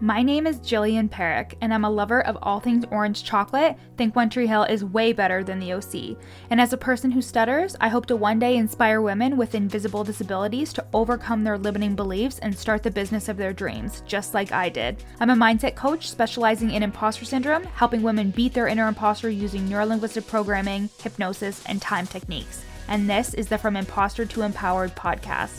My name is Jillian Perrick, and I'm a lover of all things orange chocolate. Think One Tree Hill is way better than the OC. And as a person who stutters, I hope to one day inspire women with invisible disabilities to overcome their limiting beliefs and start the business of their dreams, just like I did. I'm a mindset coach specializing in imposter syndrome, helping women beat their inner imposter using neurolinguistic programming, hypnosis, and time techniques. And this is the From Imposter to Empowered podcast.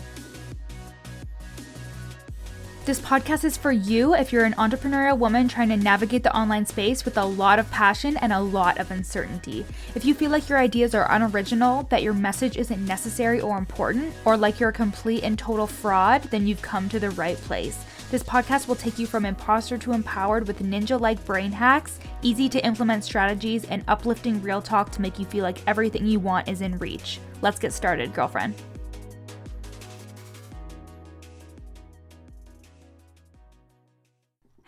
This podcast is for you if you're an entrepreneurial woman trying to navigate the online space with a lot of passion and a lot of uncertainty. If you feel like your ideas are unoriginal, that your message isn't necessary or important, or like you're a complete and total fraud, then you've come to the right place. This podcast will take you from imposter to empowered with ninja-like brain hacks, easy to implement strategies, and uplifting real talk to make you feel like everything you want is in reach. Let's get started, girlfriend.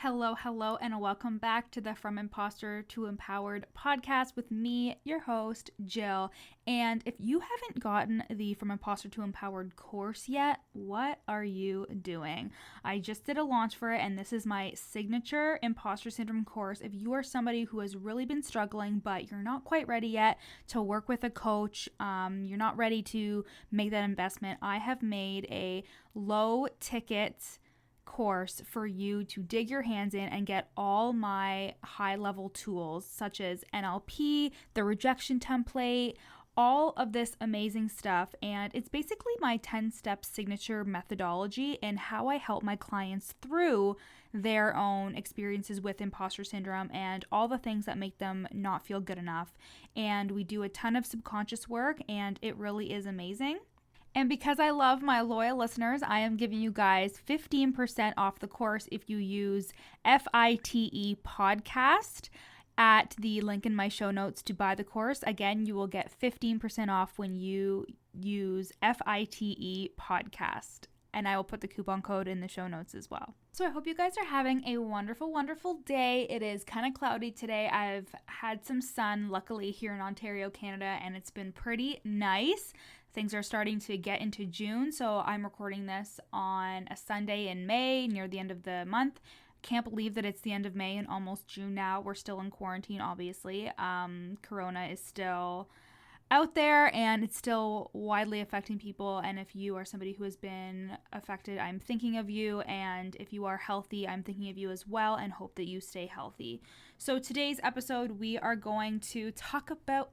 Hello, and welcome back to the From Imposter to Empowered podcast with me, your host, Jill. And if you haven't gotten the From Imposter to Empowered course yet, what are you doing? I just did a launch for it, and this is my signature imposter syndrome course. If you are somebody who has really been struggling, but you're not quite ready yet to work with a coach, you're not ready to make that investment, I have made a low ticket course for you to dig your hands in and get all my high level tools such as NLP, the rejection template, all of this amazing stuff. And it's basically my 10-step signature methodology and how I help my clients through their own experiences with imposter syndrome and all the things that make them not feel good enough. And we do a ton of subconscious work, and it really is amazing. And because I love my loyal listeners, I am giving you guys 15% off the course if you use FITE podcast at the link in my show notes to buy the course. Again, you will get 15% off when you use FITE podcast. And I will put the coupon code in the show notes as well. So I hope you guys are having a wonderful, wonderful day. It is kind of cloudy today. I've had some sun, luckily, here in Ontario, Canada, and it's been pretty nice. Things are starting to get into June, so I'm recording this on a Sunday in May, near the end of the month. Can't believe that it's the end of May and almost June now. We're still in quarantine, obviously. Corona is still out there, and it's still widely affecting people. And if you are somebody who has been affected, I'm thinking of you. And if you are healthy, I'm thinking of you as well, and hope that you stay healthy. So today's episode, we are going to talk about,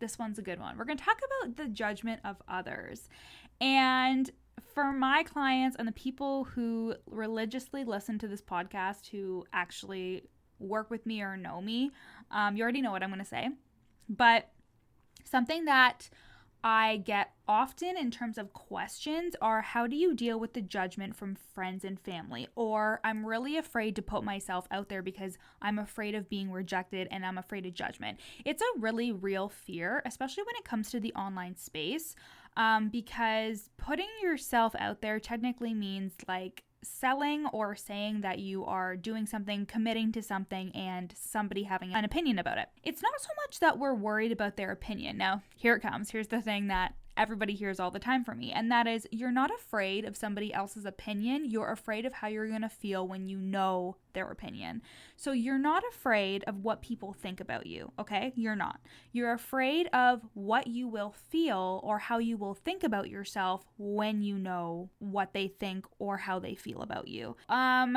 this one's a good one. We're going to talk about the judgment of others. And for my clients and the people who religiously listen to this podcast, who actually work with me or know me, you already know what I'm going to say. But something that I get often in terms of questions are, how do you deal with the judgment from friends and family? Or I'm really afraid to put myself out there because I'm afraid of being rejected and I'm afraid of judgment. It's a really real fear, especially when it comes to the online space, because putting yourself out there technically means like selling or saying that you are doing something, committing to something, and somebody having an opinion about it. It's not so much that we're worried about their opinion. Now, here it comes. Here's the thing that everybody hears all the time from me, and that is, you're not afraid of somebody else's opinion. You're afraid of how you're going to feel when you know their opinion. So you're not afraid of what people think about you, okay? You're not. You're afraid of what you will feel or how you will think about yourself when you know what they think or how they feel about you.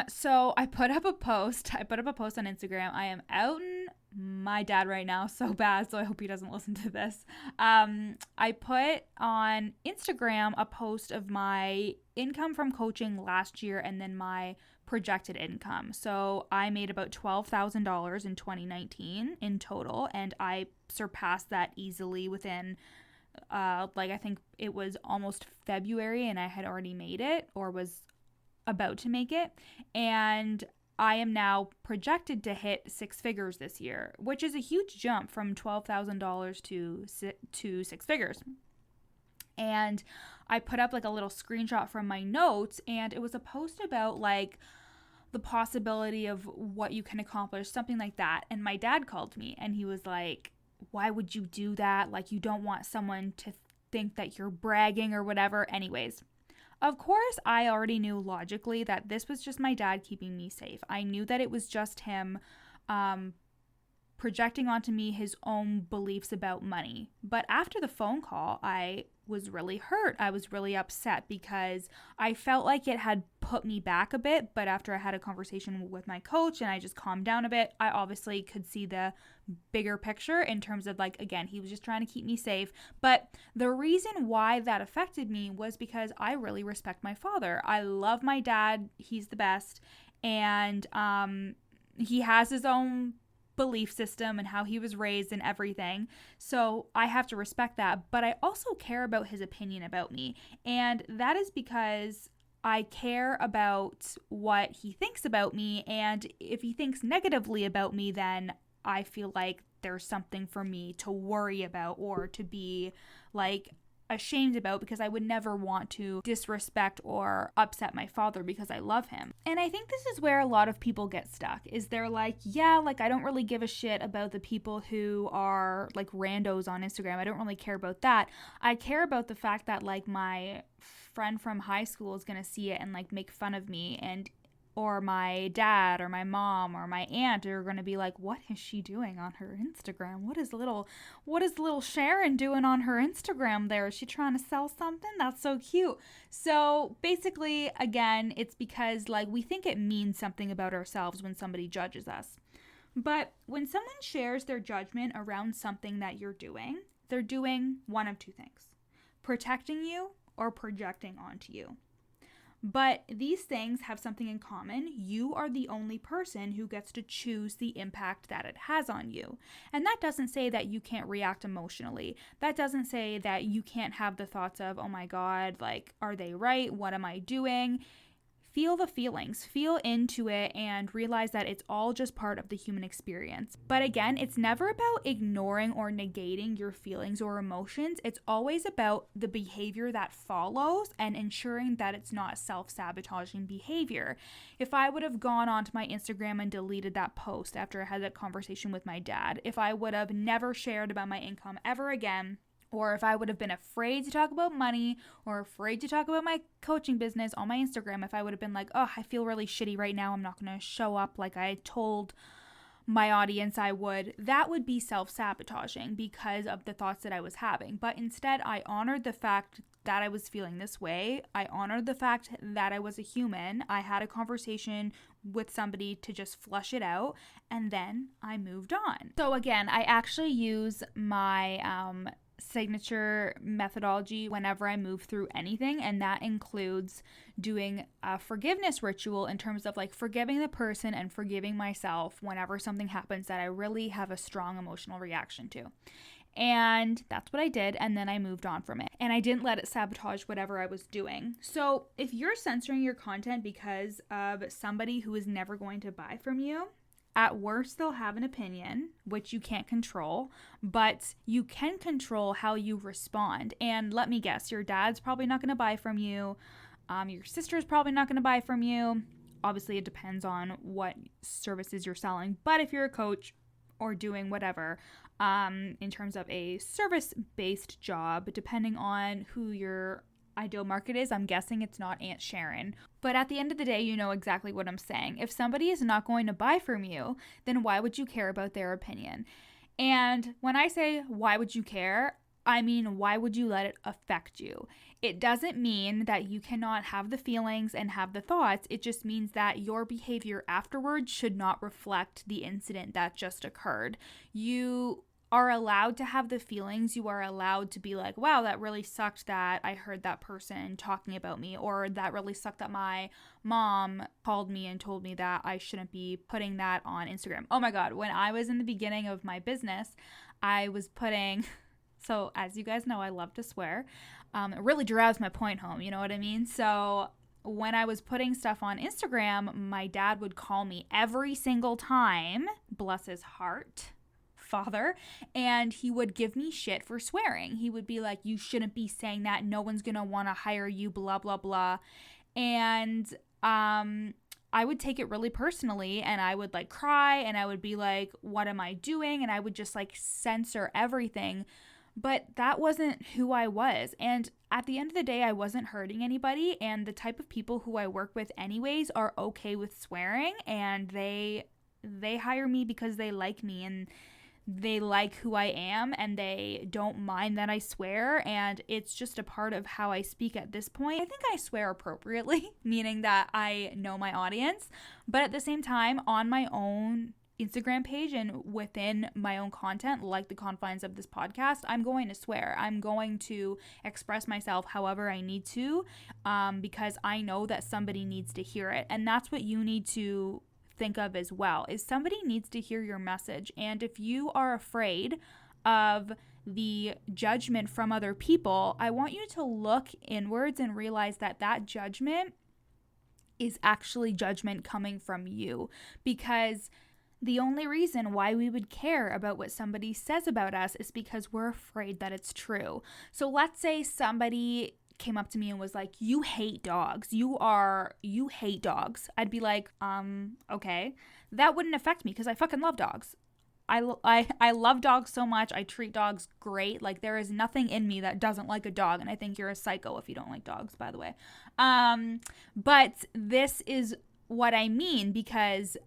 So I put up a post on Instagram. I am outing my dad right now so bad, so I hope he doesn't listen to this. I put on Instagram a post of my income from coaching last year and then my projected income. So I made about $12,000 in 2019 in total, and I surpassed that easily within I think it was almost February, and I had already made it or was about to make it. And I am now projected to hit 6 figures this year, which is a huge jump from $12,000 to 6 figures. And I put up like a little screenshot from my notes, and it was a post about like the possibility of what you can accomplish, something like that. And my dad called me and he was like, why would you do that? Like, you don't want someone to think that you're bragging or whatever. Anyways, Of course, I already knew logically that this was just my dad keeping me safe. I knew that it was just him um, projecting onto me his own beliefs about money. But after the phone call, I was really hurt. I was really upset because I felt like it had put me back a bit. But after I had a conversation with my coach and I just calmed down a bit, I obviously could see the bigger picture in terms of, like, again, he was just trying to keep me safe. But the reason why that affected me was because I really respect my father. I love my dad. He's the best. And he has his own belief system and how he was raised and everything. So I have to respect that. But I also care about his opinion about me. And that is because I care about what he thinks about me. And if he thinks negatively about me, then I feel like there's something for me to worry about or to be like ashamed about, because I would never want to disrespect or upset my father because I love him. And I think this is where a lot of people get stuck, is they're like, yeah, like I don't really give a shit about the people who are like randos on Instagram. I don't really care about that. I care about the fact that like my friend from high school is going to see it and like make fun of me, and or my dad or my mom or my aunt are going to be like, what is she doing on her Instagram? What is little Sharon doing on her Instagram there? Is she trying to sell something? That's so cute. So basically, again, it's because like we think it means something about ourselves when somebody judges us. But when someone shares their judgment around something that you're doing, they're doing one of two things: protecting you or projecting onto you. But these things have something in common. You are the only person who gets to choose the impact that it has on you. And that doesn't say that you can't react emotionally. That doesn't say that you can't have the thoughts of, oh my God, like, are they right? What am I doing? Feel the feelings, feel into it, and realize that it's all just part of the human experience. But again, it's never about ignoring or negating your feelings or emotions. It's always about the behavior that follows and ensuring that it's not self-sabotaging behavior. If I would have gone onto my Instagram and deleted that post after I had that conversation with my dad, if I would have never shared about my income ever again, or if I would have been afraid to talk about money or afraid to talk about my coaching business on my Instagram, if I would have been like, oh, I feel really shitty right now, I'm not going to show up like I told my audience I would, that would be self-sabotaging because of the thoughts that I was having. But instead, I honored the fact that I was feeling this way. I honored the fact that I was a human. I had a conversation with somebody to just flush it out, and then I moved on. So again, I actually use my signature methodology whenever I move through anything, and that includes doing a forgiveness ritual in terms of like forgiving the person and forgiving myself whenever something happens that I really have a strong emotional reaction to. And that's what I did, and then I moved on from it. And I didn't let it sabotage whatever I was doing. So if you're censoring your content because of somebody who is never going to buy from you, at worst, they'll have an opinion, which you can't control, but you can control how you respond. And let me guess, your dad's probably not going to buy from you. Your sister's probably not going to buy from you. Obviously, it depends on what services you're selling. But if you're a coach or doing whatever, in terms of a service-based job, depending on who your ideal market is, I'm guessing it's not Aunt Sharon. But at the end of the day, you know exactly what I'm saying. If somebody is not going to buy from you, then why would you care about their opinion? And when I say why would you care, I mean, why would you let it affect you? It doesn't mean that you cannot have the feelings and have the thoughts. It just means that your behavior afterwards should not reflect the incident that just occurred. You are allowed to have the feelings. You are allowed to be like, wow, that really sucked that I heard that person talking about me, or that really sucked that my mom called me and told me that I shouldn't be putting that on Instagram. Oh my God, when I was in the beginning of my business, I was putting, so as you guys know, I love to swear. It really drives my point home, you know what I mean? So when I was putting stuff on Instagram, my dad would call me every single time, bless his heart, father, and he would give me shit for swearing. He would be like, you shouldn't be saying that, no one's gonna want to hire you, blah blah blah. And I would take it really personally, and I would like cry, and I would be like, what am I doing? And I would just like censor everything. But that wasn't who I was. And at the end of the day, I wasn't hurting anybody. And the type of people who I work with anyways are okay with swearing, and they hire me because they like me and they like who I am, and they don't mind that I swear, and it's just a part of how I speak at this point. I think I swear appropriately, meaning that I know my audience, but at the same time, on my own Instagram page and within my own content, like the confines of this podcast, I'm going to swear. I'm going to express myself however I need to, because I know that somebody needs to hear it, and that's what you need to think of as well, is somebody needs to hear your message. And if you are afraid of the judgment from other people, I want you to look inwards and realize that that judgment is actually judgment coming from you, because the only reason why we would care about what somebody says about us is because we're afraid that it's true. So let's say somebody came up to me and was like, you hate dogs. You hate dogs. I'd be like, okay. That wouldn't affect me because I fucking love dogs. I love dogs so much. I treat dogs great. Like, there is nothing in me that doesn't like a dog. And I think you're a psycho if you don't like dogs, by the way. But this is what I mean, because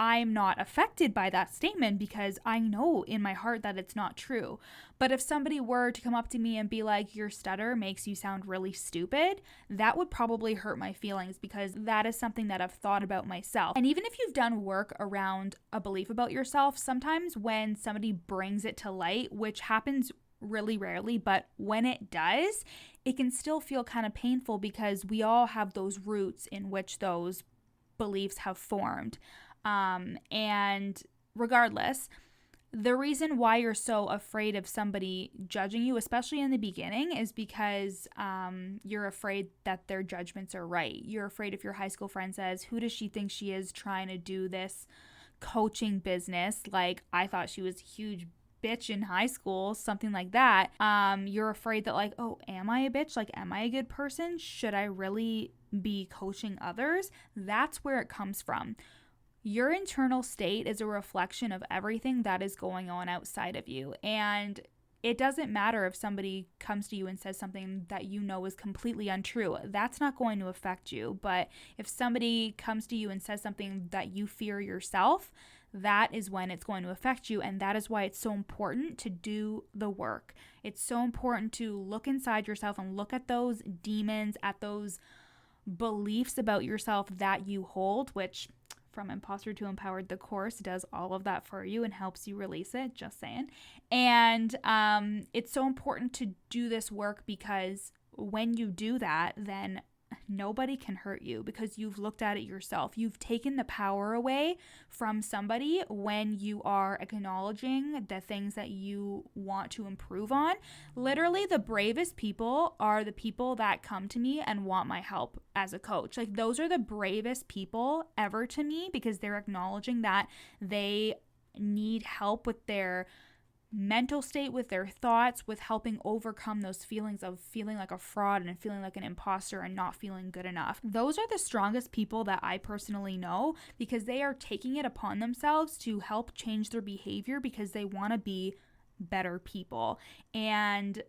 I'm not affected by that statement because I know in my heart that it's not true. But if somebody were to come up to me and be like, your stutter makes you sound really stupid, that would probably hurt my feelings, because that is something that I've thought about myself. And even if you've done work around a belief about yourself, sometimes when somebody brings it to light, which happens really rarely, but when it does, it can still feel kind of painful, because we all have those roots in which those beliefs have formed. And regardless, the reason why you're so afraid of somebody judging you, especially in the beginning, is because you're afraid that their judgments are right. You're afraid if your high school friend says, who does she think she is trying to do this coaching business? Like, I thought she was a huge bitch in high school, something like that. You're afraid that, like, oh, am I a bitch? Like, am I a good person? Should I really be coaching others? That's where it comes from. Your internal state is a reflection of everything that is going on outside of you. And it doesn't matter if somebody comes to you and says something that you know is completely untrue. That's not going to affect you. But if somebody comes to you and says something that you fear yourself, that is when it's going to affect you. And that is why it's so important to do the work. It's so important to look inside yourself and look at those demons, at those beliefs about yourself that you hold, which From Imposter to Empowered, the course does all of that for you and helps you release it, just saying. And it's so important to do this work, because when you do that, then nobody can hurt you, because you've looked at it yourself. You've taken the power away from somebody when you are acknowledging the things that you want to improve on. Literally, the bravest people are the people that come to me and want my help as a coach. Like, those are the bravest people ever to me, because they're acknowledging that they need help with their mental state, with their thoughts, with helping overcome those feelings of feeling like a fraud and feeling like an imposter and not feeling good enough. Those are the strongest people that I personally know, because they are taking it upon themselves to help change their behavior because they want to be better people. And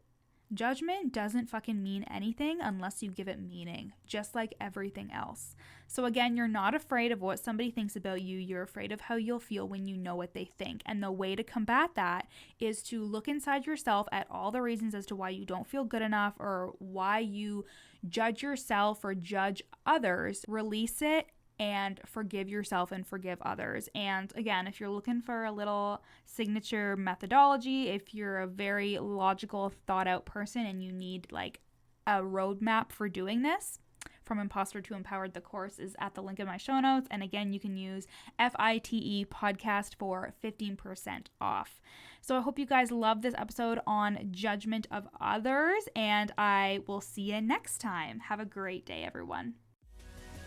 judgment doesn't fucking mean anything unless you give it meaning, just like everything else. So again, you're not afraid of what somebody thinks about you. You're afraid of how you'll feel when you know what they think. And the way to combat that is to look inside yourself at all the reasons as to why you don't feel good enough, or why you judge yourself or judge others. Release it and forgive yourself and forgive others. And again, if you're looking for a little signature methodology, if you're a very logical, thought out person and you need like a roadmap for doing this, From Imposter to Empowered, the course is at the link in my show notes. And again, you can use FITE podcast for 15% off. So I hope you guys love this episode on judgment of others, and I will see you next time. Have a great day, everyone.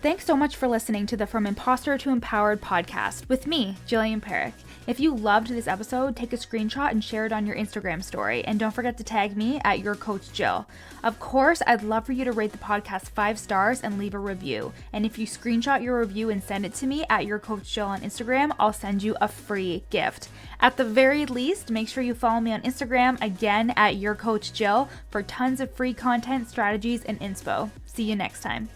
Thanks so much for listening to the From Imposter to Empowered podcast with me, Jillian Perrick. If you loved this episode, take a screenshot and share it on your Instagram story. And don't forget to tag me at Your Coach Jill. Of course, I'd love for you to rate the podcast 5 stars and leave a review. And if you screenshot your review and send it to me at Your Coach Jill on Instagram, I'll send you a free gift. At the very least, make sure you follow me on Instagram, again at Your Coach Jill, for tons of free content, strategies, and inspo. See you next time.